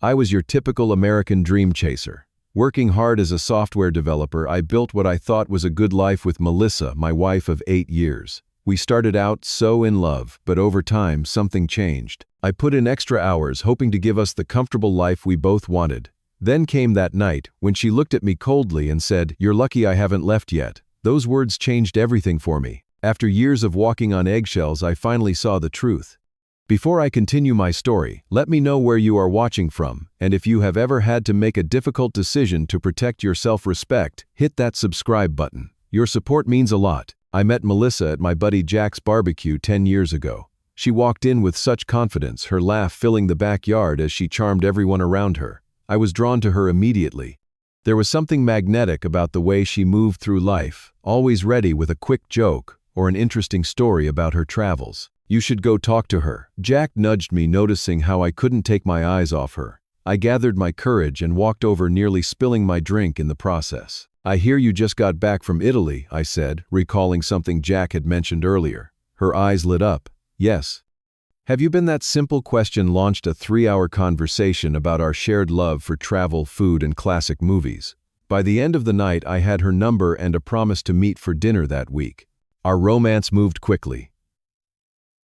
I was your typical American dream chaser. Working hard as a software developer, I built what I thought was a good life with Melissa, my wife of 8 years. We started out so in love, but over time, something changed. I put in extra hours hoping to give us the comfortable life we both wanted. Then came that night, when she looked at me coldly and said, "You're lucky I haven't left yet." Those words changed everything for me. After years of walking on eggshells, I finally saw the truth. Before I continue my story, let me know where you are watching from, and if you have ever had to make a difficult decision to protect your self-respect, hit that subscribe button. Your support means a lot. I met Melissa at my buddy Jack's barbecue 10 years ago. She walked in with such confidence, her laugh filling the backyard as she charmed everyone around her. I was drawn to her immediately. There was something magnetic about the way she moved through life, always ready with a quick joke or an interesting story about her travels. "You should go talk to her." Jack nudged me, noticing how I couldn't take my eyes off her. I gathered my courage and walked over, nearly spilling my drink in the process. "I hear you just got back from Italy," I said, recalling something Jack had mentioned earlier. Her eyes lit up. "Yes." "Have you been?" That simple question launched a 3-hour conversation about our shared love for travel, food, and classic movies. By the end of the night, I had her number and a promise to meet for dinner that week. Our romance moved quickly.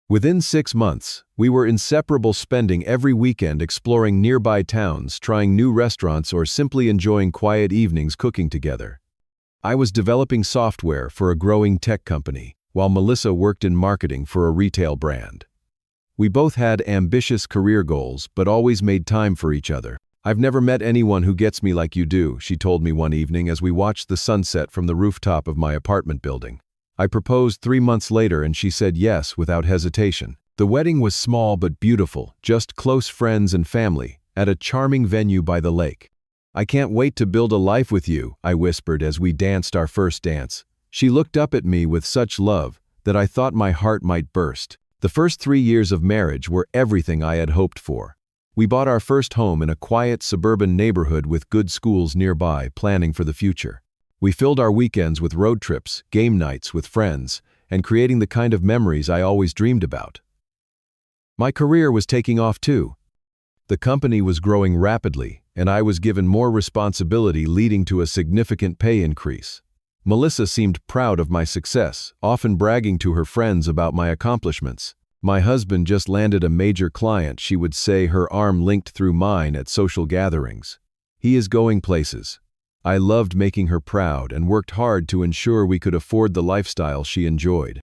Within 6 months, we were inseparable, spending every weekend exploring nearby towns, trying new restaurants, or simply enjoying quiet evenings cooking together. I was developing software for a growing tech company, while Melissa worked in marketing for a retail brand. We both had ambitious career goals, but always made time for each other. "I've never met anyone who gets me like you do," she told me one evening as we watched the sunset from the rooftop of my apartment building. I proposed 3 months later, and she said yes without hesitation. The wedding was small but beautiful, just close friends and family, at a charming venue by the lake. "I can't wait to build a life with you," I whispered as we danced our first dance. She looked up at me with such love that I thought my heart might burst. The first 3 years of marriage were everything I had hoped for. We bought our first home in a quiet suburban neighborhood with good schools nearby, planning for the future. We filled our weekends with road trips, game nights with friends, and creating the kind of memories I always dreamed about. My career was taking off too. The company was growing rapidly, and I was given more responsibility, leading to a significant pay increase. Melissa seemed proud of my success, often bragging to her friends about my accomplishments. "My husband just landed a major client," she would say, her arm linked through mine at social gatherings. "He is going places." I loved making her proud and worked hard to ensure we could afford the lifestyle she enjoyed.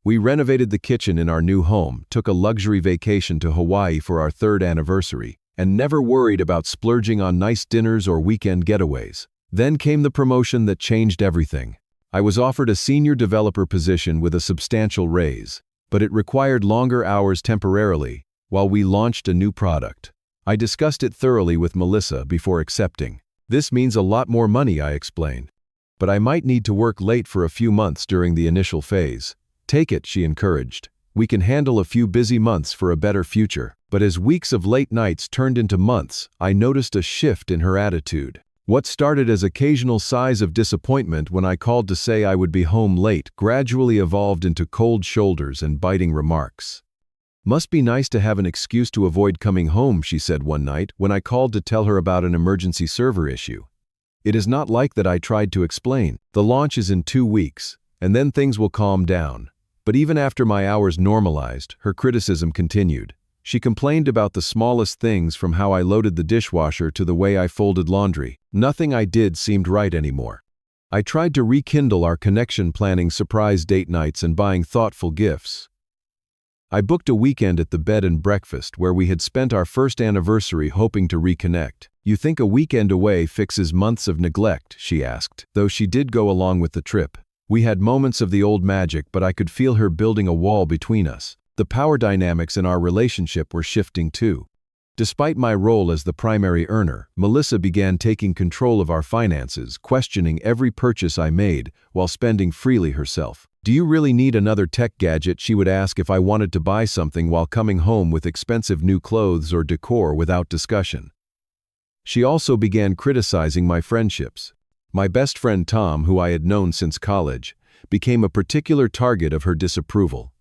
We renovated the kitchen in our new home, took a luxury vacation to Hawaii for our 3rd anniversary, and never worried about splurging on nice dinners or weekend getaways. Then came the promotion that changed everything. I was offered a senior developer position with a substantial raise, but it required longer hours temporarily while we launched a new product. I discussed it thoroughly with Melissa before accepting. "This means a lot more money," I explained, "but I might need to work late for a few months during the initial phase." "Take it," she encouraged. "We can handle a few busy months for a better future." But as weeks of late nights turned into months, I noticed a shift in her attitude. What started as occasional sighs of disappointment when I called to say I would be home late gradually evolved into cold shoulders and biting remarks. "Must be nice to have an excuse to avoid coming home," she said one night when I called to tell her about an emergency server issue. "It is not like that," I tried to explain. "The launch is in 2 weeks, and then things will calm down." But even after my hours normalized, her criticism continued. She complained about the smallest things, from how I loaded the dishwasher to the way I folded laundry. Nothing I did seemed right anymore. I tried to rekindle our connection, planning surprise date nights and buying thoughtful gifts. I booked a weekend at the bed and breakfast where we had spent our first anniversary, hoping to reconnect. "You think a weekend away fixes months of neglect?" she asked, though she did go along with the trip. We had moments of the old magic, but I could feel her building a wall between us. The power dynamics in our relationship were shifting too. Despite my role as the primary earner, Melissa began taking control of our finances, questioning every purchase I made while spending freely herself. "Do you really need another tech gadget?" she would ask if I wanted to buy something, while coming home with expensive new clothes or decor without discussion. She also began criticizing my friendships. My best friend Tom, who I had known since college, became a particular target of her disapproval.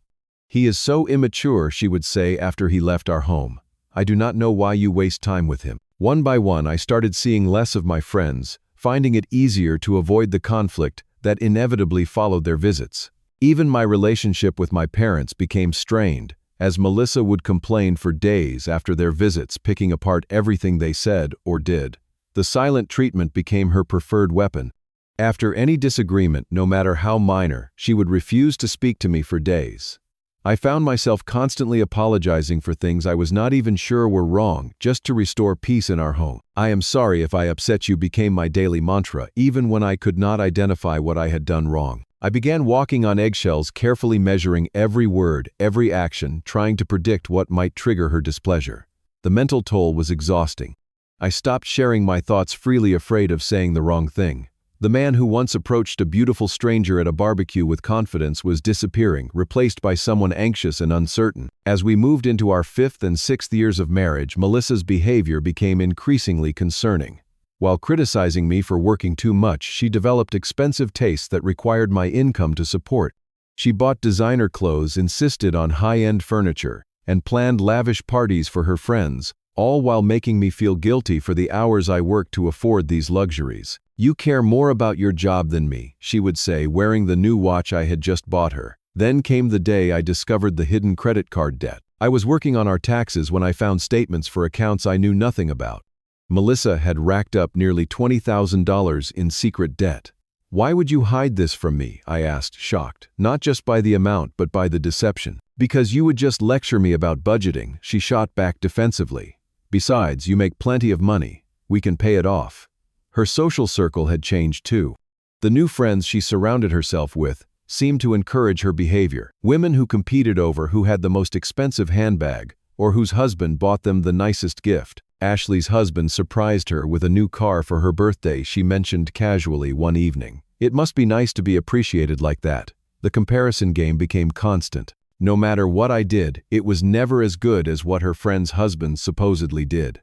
"He is so immature," she would say after he left our home. "I do not know why you waste time with him." One by one, I started seeing less of my friends, finding it easier to avoid the conflict that inevitably followed their visits. Even my relationship with my parents became strained, as Melissa would complain for days after their visits, picking apart everything they said or did. The silent treatment became her preferred weapon. After any disagreement, no matter how minor, she would refuse to speak to me for days. I found myself constantly apologizing for things I was not even sure were wrong, just to restore peace in our home. "I am sorry if I upset you" became my daily mantra, even when I could not identify what I had done wrong. I began walking on eggshells, carefully measuring every word, every action, trying to predict what might trigger her displeasure. The mental toll was exhausting. I stopped sharing my thoughts freely, afraid of saying the wrong thing. The man who once approached a beautiful stranger at a barbecue with confidence was disappearing, replaced by someone anxious and uncertain. As we moved into our 5th and 6th years of marriage, Melissa's behavior became increasingly concerning. While criticizing me for working too much, she developed expensive tastes that required my income to support. She bought designer clothes, insisted on high-end furniture, and planned lavish parties for her friends, all while making me feel guilty for the hours I worked to afford these luxuries. "You care more about your job than me," she would say, wearing the new watch I had just bought her. Then came the day I discovered the hidden credit card debt. I was working on our taxes when I found statements for accounts I knew nothing about. Melissa had racked up nearly $20,000 in secret debt. "Why would you hide this from me?" I asked, shocked, not just by the amount but by the deception. "Because you would just lecture me about budgeting," she shot back defensively. "Besides, you make plenty of money. We can pay it off." Her social circle had changed too. The new friends she surrounded herself with seemed to encourage her behavior. Women who competed over who had the most expensive handbag or whose husband bought them the nicest gift. Ashley's husband surprised her with a new car for her birthday, she mentioned casually one evening. "It must be nice to be appreciated like that." The comparison game became constant. No matter what I did, it was never as good as what her friends' husbands supposedly did.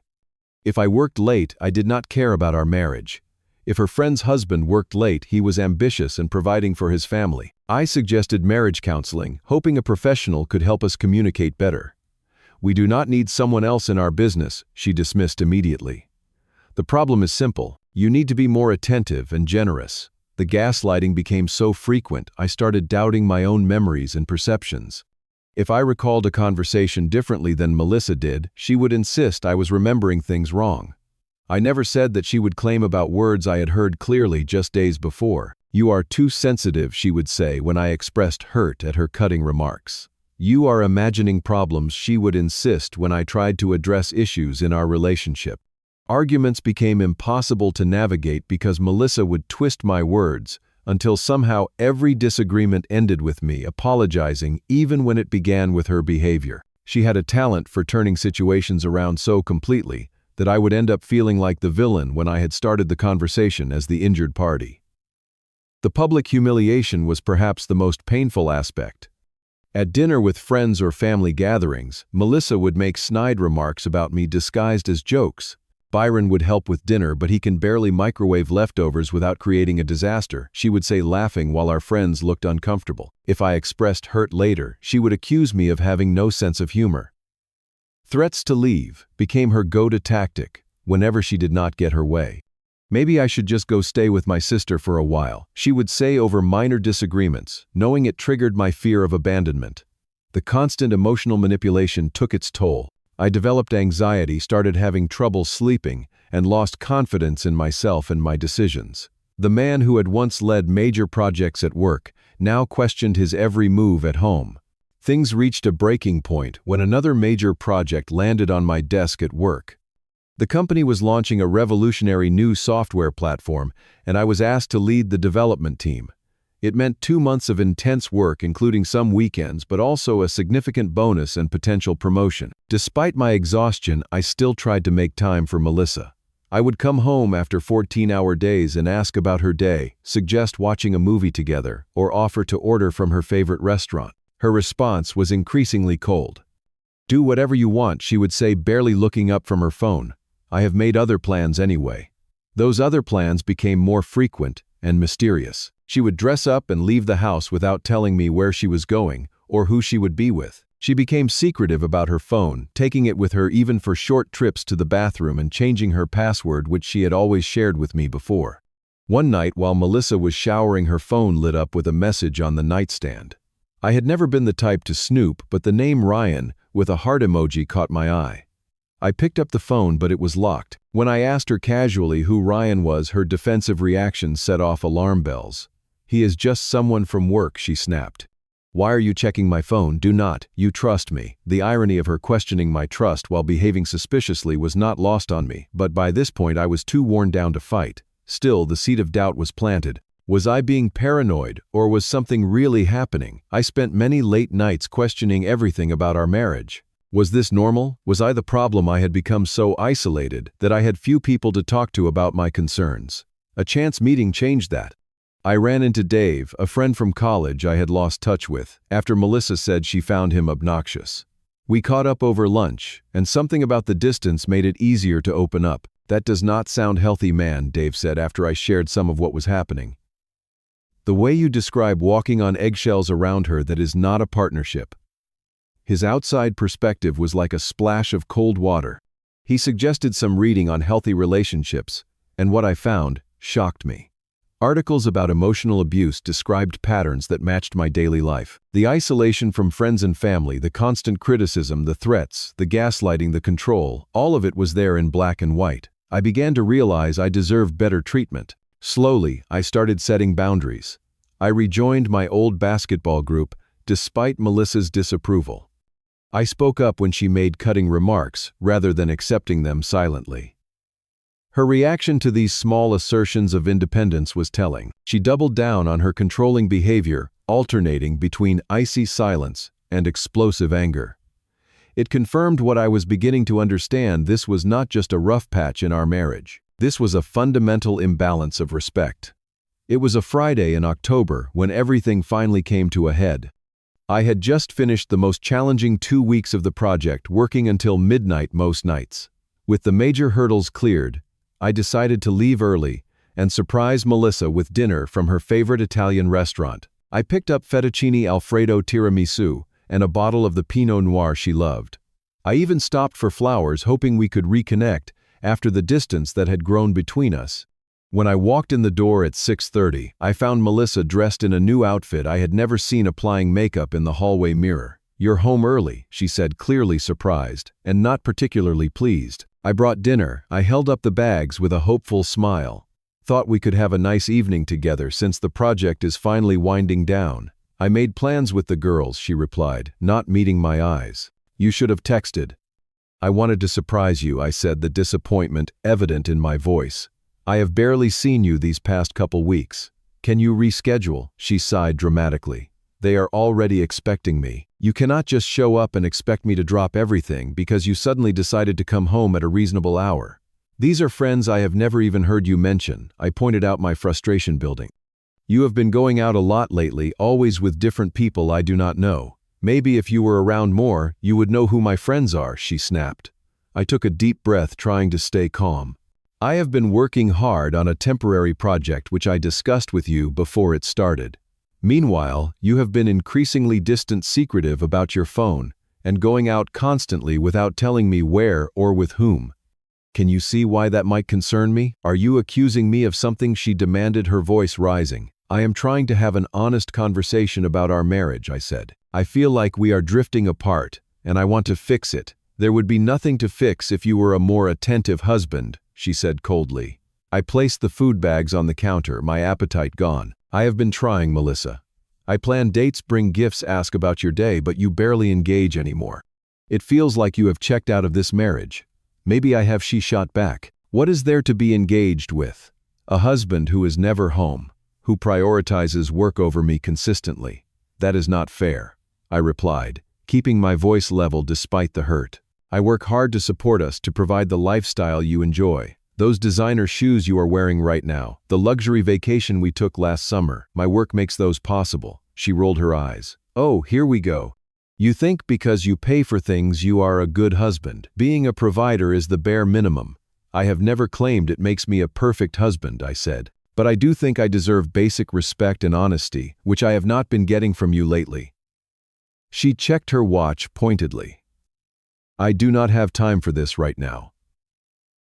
If I worked late, I did not care about our marriage. If her friend's husband worked late, he was ambitious and providing for his family. I suggested marriage counseling, hoping a professional could help us communicate better. "We do not need someone else in our business," she dismissed immediately. "The problem is simple. You need to be more attentive and generous." The gaslighting became so frequent, I started doubting my own memories and perceptions. If I recalled a conversation differently than Melissa did, she would insist I was remembering things wrong. I never said that, she would claim about words I had heard clearly just days before. "You are too sensitive," she would say when I expressed hurt at her cutting remarks. "You are imagining problems," she would insist when I tried to address issues in our relationship. Arguments became impossible to navigate because Melissa would twist my words, until somehow every disagreement ended with me apologizing even when it began with her behavior. She had a talent for turning situations around so completely that I would end up feeling like the villain when I had started the conversation as the injured party. The public humiliation was perhaps the most painful aspect. At dinner with friends or family gatherings, Melissa would make snide remarks about me disguised as jokes. "Byron would help with dinner, but he can barely microwave leftovers without creating a disaster," she would say, laughing while our friends looked uncomfortable. If I expressed hurt later, she would accuse me of having no sense of humor. Threats to leave became her go-to tactic whenever she did not get her way. "Maybe I should just go stay with my sister for a while," she would say over minor disagreements, knowing it triggered my fear of abandonment. The constant emotional manipulation took its toll. I developed anxiety, started having trouble sleeping, and lost confidence in myself and my decisions. The man who had once led major projects at work now questioned his every move at home. Things reached a breaking point when another major project landed on my desk at work. The company was launching a revolutionary new software platform, and I was asked to lead the development team. It meant 2 months of intense work, including some weekends, but also a significant bonus and potential promotion. Despite my exhaustion, I still tried to make time for Melissa. I would come home after 14-hour days and ask about her day, suggest watching a movie together, or offer to order from her favorite restaurant. Her response was increasingly cold. "Do whatever you want," she would say, barely looking up from her phone. "I have made other plans anyway." Those other plans became more frequent and mysterious. She would dress up and leave the house without telling me where she was going or who she would be with. She became secretive about her phone, taking it with her even for short trips to the bathroom and changing her password, which she had always shared with me before. One night, while Melissa was showering, her phone lit up with a message on the nightstand. I had never been the type to snoop, but the name Ryan, with a heart emoji, caught my eye. I picked up the phone, but it was locked. When I asked her casually who Ryan was, her defensive reaction set off alarm bells. "He is just someone from work," she snapped. "Why are you checking my phone? Do not. You trust me." The irony of her questioning my trust while behaving suspiciously was not lost on me, but by this point I was too worn down to fight. Still, the seed of doubt was planted. Was I being paranoid, or was something really happening? I spent many late nights questioning everything about our marriage. Was this normal? Was I the problem? I had become so isolated that I had few people to talk to about my concerns. A chance meeting changed that. I ran into Dave, a friend from college I had lost touch with, after Melissa said she found him obnoxious. We caught up over lunch, and something about the distance made it easier to open up. "That does not sound healthy, man," Dave said after I shared some of what was happening. "The way you describe walking on eggshells around her, that is not a partnership." His outside perspective was like a splash of cold water. He suggested some reading on healthy relationships, and what I found shocked me. Articles about emotional abuse described patterns that matched my daily life. The isolation from friends and family, the constant criticism, the threats, the gaslighting, the control, all of it was there in black and white. I began to realize I deserved better treatment. Slowly, I started setting boundaries. I rejoined my old basketball group, despite Melissa's disapproval. I spoke up when she made cutting remarks, rather than accepting them silently. Her reaction to these small assertions of independence was telling. She doubled down on her controlling behavior, alternating between icy silence and explosive anger. It confirmed what I was beginning to understand: this was not just a rough patch in our marriage. This was a fundamental imbalance of respect. It was a Friday in October when everything finally came to a head. I had just finished the most challenging 2 weeks of the project, working until midnight most nights. With the major hurdles cleared, I decided to leave early and surprise Melissa with dinner from her favorite Italian restaurant. I picked up fettuccine Alfredo tiramisu and a bottle of the Pinot Noir she loved. I even stopped for flowers, hoping we could reconnect after the distance that had grown between us. When I walked in the door at 6:30, I found Melissa dressed in a new outfit I had never seen, applying makeup in the hallway mirror. "You're home early," she said, clearly surprised and not particularly pleased. "I brought dinner." I held up the bags with a hopeful smile. "Thought we could have a nice evening together since the project is finally winding down." "I made plans with the girls," she replied, not meeting my eyes. "You should have texted." "I wanted to surprise you," I said, the disappointment evident in my voice. "I have barely seen you these past couple weeks. Can you reschedule?" She sighed dramatically. "They are already expecting me. You cannot just show up and expect me to drop everything because you suddenly decided to come home at a reasonable hour. These are friends I have never even heard you mention." I pointed out my frustration building. "You have been going out a lot lately, always with different people I do not know. Maybe if you were around more, you would know who my friends are," she snapped. I took a deep breath, trying to stay calm. "I have been working hard on a temporary project which I discussed with you before it started. Meanwhile, you have been increasingly distant, secretive about your phone, and going out constantly without telling me where or with whom. Can you see why that might concern me? Are you accusing me of something?" she demanded, her voice rising. "I am trying to have an honest conversation about our marriage," I said. "I feel like we are drifting apart, and I want to fix it." "There would be nothing to fix if you were a more attentive husband," she said coldly. I placed the food bags on the counter, my appetite gone. "I have been trying, Melissa. I plan dates, bring gifts, ask about your day, but you barely engage anymore. It feels like you have checked out of this marriage." "Maybe I have," she shot back. "What is there to be engaged with? A husband who is never home, who prioritizes work over me consistently. That is not fair," I replied, keeping my voice level despite the hurt. "I work hard to support us, to provide the lifestyle you enjoy. Those designer shoes you are wearing right now, the luxury vacation we took last summer, my work makes those possible." She rolled her eyes. "Oh, here we go. You think because you pay for things you are a good husband. Being a provider is the bare minimum. I have never claimed it makes me a perfect husband," I said. "But I do think I deserve basic respect and honesty, which I have not been getting from you lately." She checked her watch pointedly. I do not have time for this right now.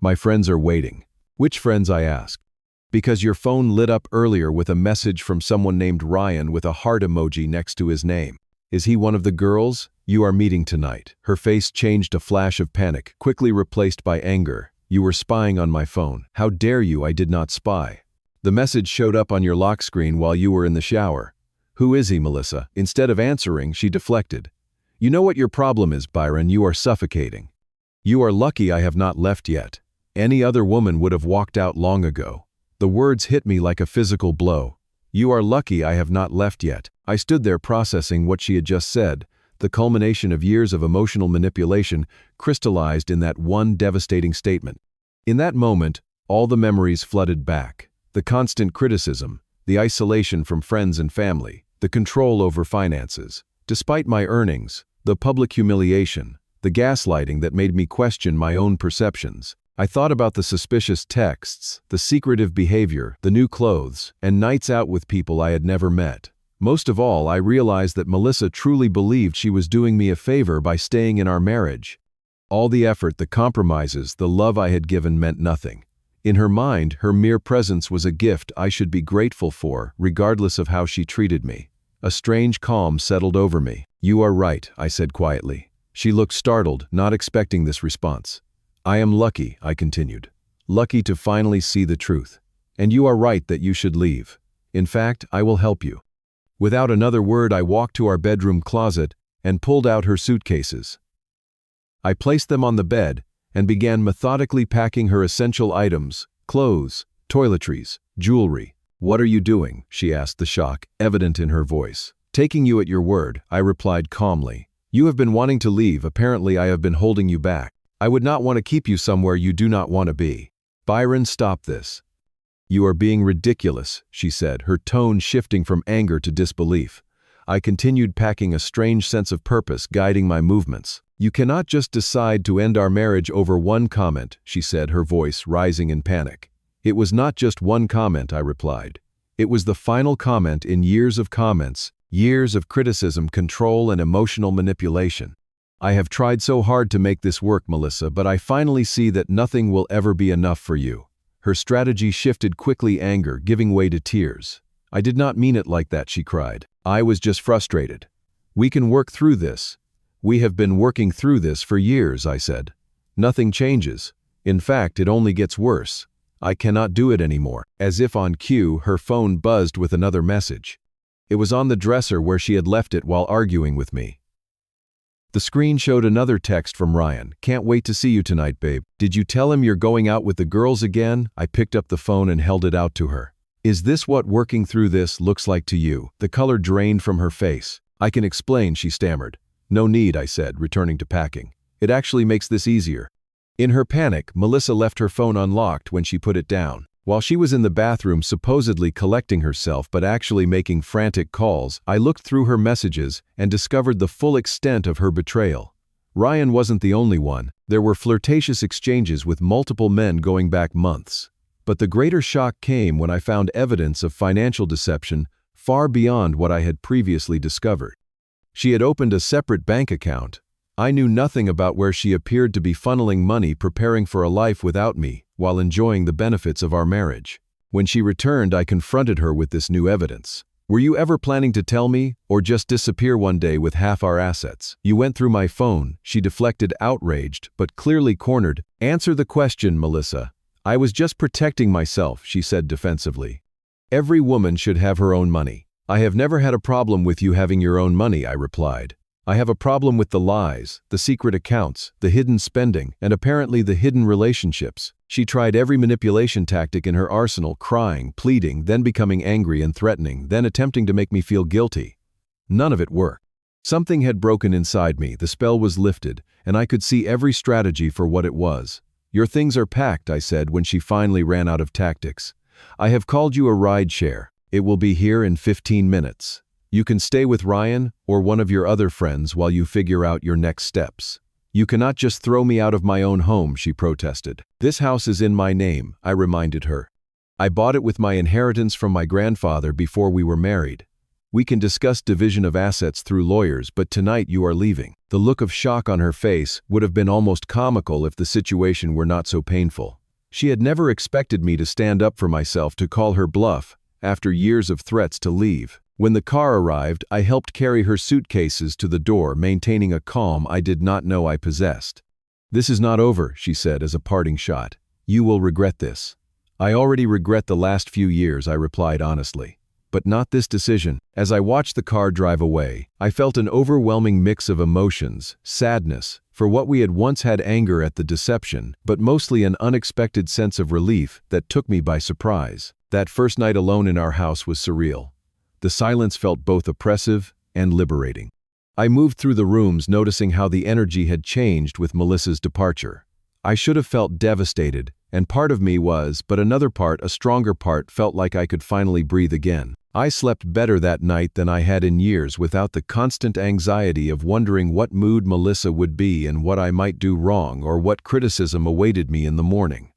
My friends are waiting. Which friends? I asked. Because your phone lit up earlier with a message from someone named Ryan with a heart emoji next to his name. Is he one of the girls you are meeting tonight? Her face changed a flash of panic, quickly replaced by anger. You were spying on my phone. How dare you? I did not spy. The message showed up on your lock screen while you were in the shower. Who is he, Melissa? Instead of answering, she deflected. You know what your problem is, Byron. You are suffocating. You are lucky I have not left yet. Any other woman would have walked out long ago. The words hit me like a physical blow. You are lucky I have not left yet. I stood there processing what she had just said. The culmination of years of emotional manipulation crystallized in that one devastating statement. In that moment, all the memories flooded back. The constant criticism, the isolation from friends and family, the control over finances. Despite my earnings, the public humiliation, the gaslighting that made me question my own perceptions. I thought about the suspicious texts, the secretive behavior, the new clothes, and nights out with people I had never met. Most of all, I realized that Melissa truly believed she was doing me a favor by staying in our marriage. All the effort, the compromises, the love I had given meant nothing. In her mind, her mere presence was a gift I should be grateful for, regardless of how she treated me. A strange calm settled over me. You are right, I said quietly. She looked startled, not expecting this response. I am lucky, I continued. Lucky to finally see the truth. And you are right that you should leave. In fact, I will help you. Without another word, I walked to our bedroom closet and pulled out her suitcases. I placed them on the bed and began methodically packing her essential items, clothes, toiletries, jewelry. What are you doing? She asked, the shock evident in her voice. Taking you at your word, I replied calmly. You have been wanting to leave. Apparently I have been holding you back. I would not want to keep you somewhere you do not want to be. Byron, stop this. You are being ridiculous, she said, her tone shifting from anger to disbelief. I continued packing, a strange sense of purpose guiding my movements. You cannot just decide to end our marriage over one comment, she said, her voice rising in panic. It was not just one comment, I replied. It was the final comment in years of comments, years of criticism, control, and emotional manipulation. I have tried so hard to make this work, Melissa, but I finally see that nothing will ever be enough for you. Her strategy shifted quickly, anger giving way to tears. I did not mean it like that, she cried. I was just frustrated. We can work through this. We have been working through this for years, I said. Nothing changes. In fact, it only gets worse. I cannot do it anymore. As if on cue, her phone buzzed with another message. It was on the dresser where she had left it while arguing with me. The screen showed another text from Ryan. Can't wait to see you tonight, babe. Did you tell him you're going out with the girls again? I picked up the phone and held it out to her. Is this what working through this looks like to you? The color drained from her face. I can explain, she stammered. No need, I said, returning to packing. It actually makes this easier. In her panic, Melissa left her phone unlocked when she put it down. While she was in the bathroom supposedly collecting herself but actually making frantic calls, I looked through her messages and discovered the full extent of her betrayal. Ryan wasn't the only one. There were flirtatious exchanges with multiple men going back months. But the greater shock came when I found evidence of financial deception far beyond what I had previously discovered. She had opened a separate bank account. I knew nothing about where she appeared to be funneling money, preparing for a life without me, while enjoying the benefits of our marriage. When she returned, I confronted her with this new evidence. Were you ever planning to tell me, or just disappear one day with half our assets? You went through my phone, she deflected, outraged, but clearly cornered. Answer the question, Melissa. I was just protecting myself, she said defensively. Every woman should have her own money. I have never had a problem with you having your own money, I replied. I have a problem with the lies, the secret accounts, the hidden spending, and apparently the hidden relationships. She tried every manipulation tactic in her arsenal, crying, pleading, then becoming angry and threatening, then attempting to make me feel guilty. None of it worked. Something had broken inside me, the spell was lifted, and I could see every strategy for what it was. Your things are packed, I said when she finally ran out of tactics. I have called you a ride share. It will be here in 15 minutes. You can stay with Ryan or one of your other friends while you figure out your next steps. You cannot just throw me out of my own home, she protested. This house is in my name, I reminded her. I bought it with my inheritance from my grandfather before we were married. We can discuss division of assets through lawyers, but tonight you are leaving." The look of shock on her face would have been almost comical if the situation were not so painful. She had never expected me to stand up for myself, to call her bluff, after years of threats to leave. When the car arrived, I helped carry her suitcases to the door, maintaining a calm I did not know I possessed. "This is not over," she said as a parting shot. "You will regret this." "I already regret the last few years," I replied honestly. "But not this decision." As I watched the car drive away, I felt an overwhelming mix of emotions: sadness for what we had once had, anger at the deception, but mostly an unexpected sense of relief that took me by surprise. That first night alone in our house was surreal. The silence felt both oppressive and liberating. I moved through the rooms, noticing how the energy had changed with Melissa's departure. I should have felt devastated, and part of me was, but another part, a stronger part, felt like I could finally breathe again. I slept better that night than I had in years, without the constant anxiety of wondering what mood Melissa would be and what I might do wrong or what criticism awaited me in the morning.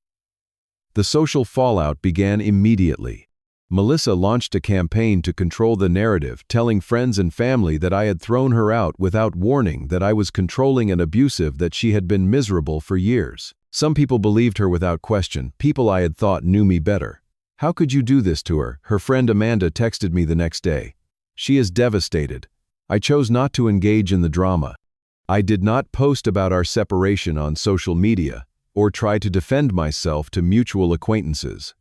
The social fallout began immediately. Melissa launched a campaign to control the narrative, telling friends and family that I had thrown her out without warning, that I was controlling and abusive, that she had been miserable for years. Some people believed her without question, people I had thought knew me better. "How could you do this to her?" her friend Amanda texted me the next day. "She is devastated." I chose not to engage in the drama. I did not post about our separation on social media, or try to defend myself to mutual acquaintances.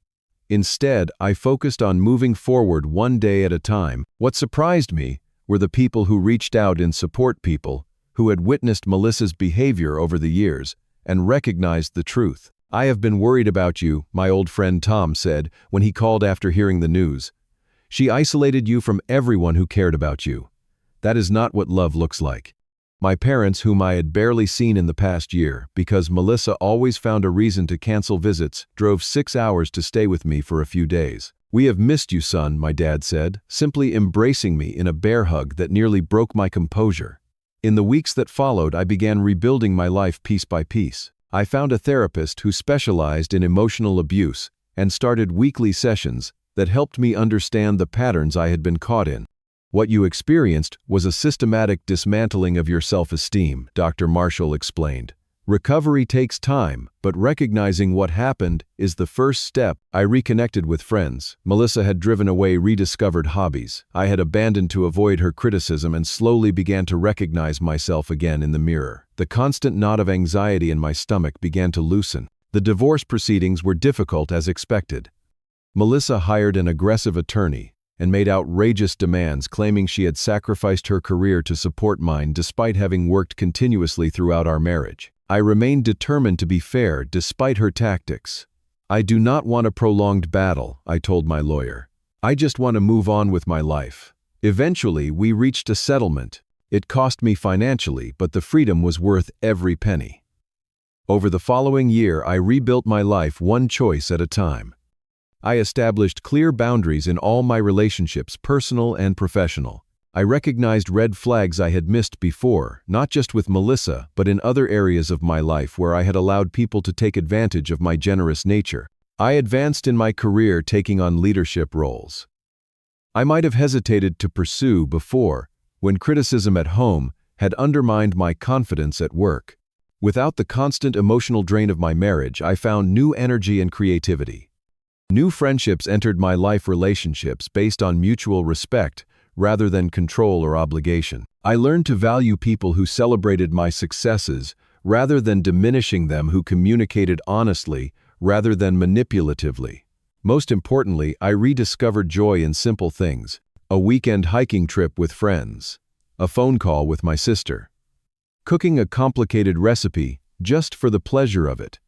Instead, I focused on moving forward one day at a time. What surprised me were the people who reached out in support, people who had witnessed Melissa's behavior over the years and recognized the truth. "I have been worried about you," my old friend Tom said when he called after hearing the news. "She isolated you from everyone who cared about you. That is not what love looks like." My parents, whom I had barely seen in the past year, because Melissa always found a reason to cancel visits, drove 6 hours to stay with me for a few days. "We have missed you, son," my dad said, simply embracing me in a bear hug that nearly broke my composure. In the weeks that followed, I began rebuilding my life piece by piece. I found a therapist who specialized in emotional abuse and started weekly sessions that helped me understand the patterns I had been caught in. "What you experienced was a systematic dismantling of your self-esteem," Dr. Marshall explained. "Recovery takes time, but recognizing what happened is the first step." I reconnected with friends. Melissa had driven away rediscovered hobbies I had abandoned to avoid her criticism, and slowly began to recognize myself again in the mirror. The constant knot of anxiety in my stomach began to loosen. The divorce proceedings were difficult as expected. Melissa hired an aggressive attorney and made outrageous demands, claiming she had sacrificed her career to support mine despite having worked continuously throughout our marriage. I remained determined to be fair despite her tactics. "I do not want a prolonged battle," I told my lawyer. "I just want to move on with my life." Eventually, we reached a settlement. It cost me financially, but the freedom was worth every penny. Over the following year, I rebuilt my life one choice at a time. I established clear boundaries in all my relationships, personal and professional. I recognized red flags I had missed before, not just with Melissa, but in other areas of my life where I had allowed people to take advantage of my generous nature. I advanced in my career, taking on leadership roles I might have hesitated to pursue before, when criticism at home had undermined my confidence at work. Without the constant emotional drain of my marriage, I found new energy and creativity. New friendships entered my life, relationships based on mutual respect rather than control or obligation. I learned to value people who celebrated my successes rather than diminishing them, who communicated honestly rather than manipulatively. Most importantly, I rediscovered joy in simple things: a weekend hiking trip with friends, a phone call with my sister, cooking a complicated recipe just for the pleasure of it,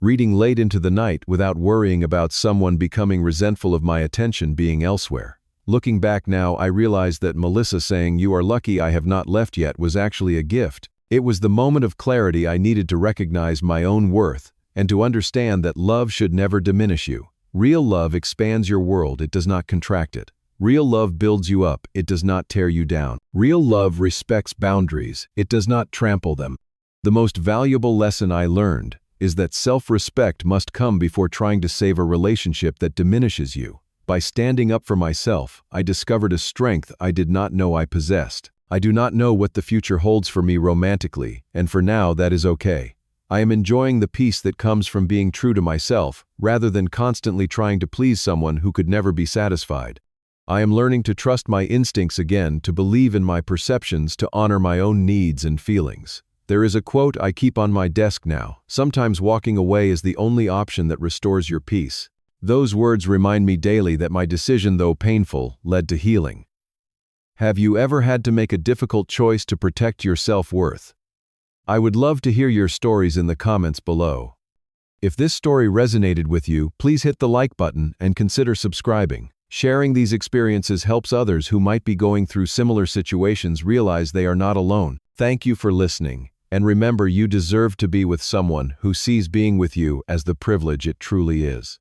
reading late into the night without worrying about someone becoming resentful of my attention being elsewhere. Looking back now, I realize that Melissa saying "you are lucky I have not left yet" was actually a gift. It was the moment of clarity I needed to recognize my own worth and to understand that love should never diminish you. Real love expands your world, it does not contract it. Real love builds you up, it does not tear you down. Real love respects boundaries, it does not trample them. The most valuable lesson I learned is that self-respect must come before trying to save a relationship that diminishes you. By standing up for myself, I discovered a strength I did not know I possessed. I do not know what the future holds for me romantically, and for now that is okay. I am enjoying the peace that comes from being true to myself, rather than constantly trying to please someone who could never be satisfied. I am learning to trust my instincts again, to believe in my perceptions, to honor my own needs and feelings. There is a quote I keep on my desk now: "Sometimes walking away is the only option that restores your peace." Those words remind me daily that my decision, though painful, led to healing. Have you ever had to make a difficult choice to protect your self-worth? I would love to hear your stories in the comments below. If this story resonated with you, please hit the like button and consider subscribing. Sharing these experiences helps others who might be going through similar situations realize they are not alone. Thank you for listening, and remember, you deserve to be with someone who sees being with you as the privilege it truly is.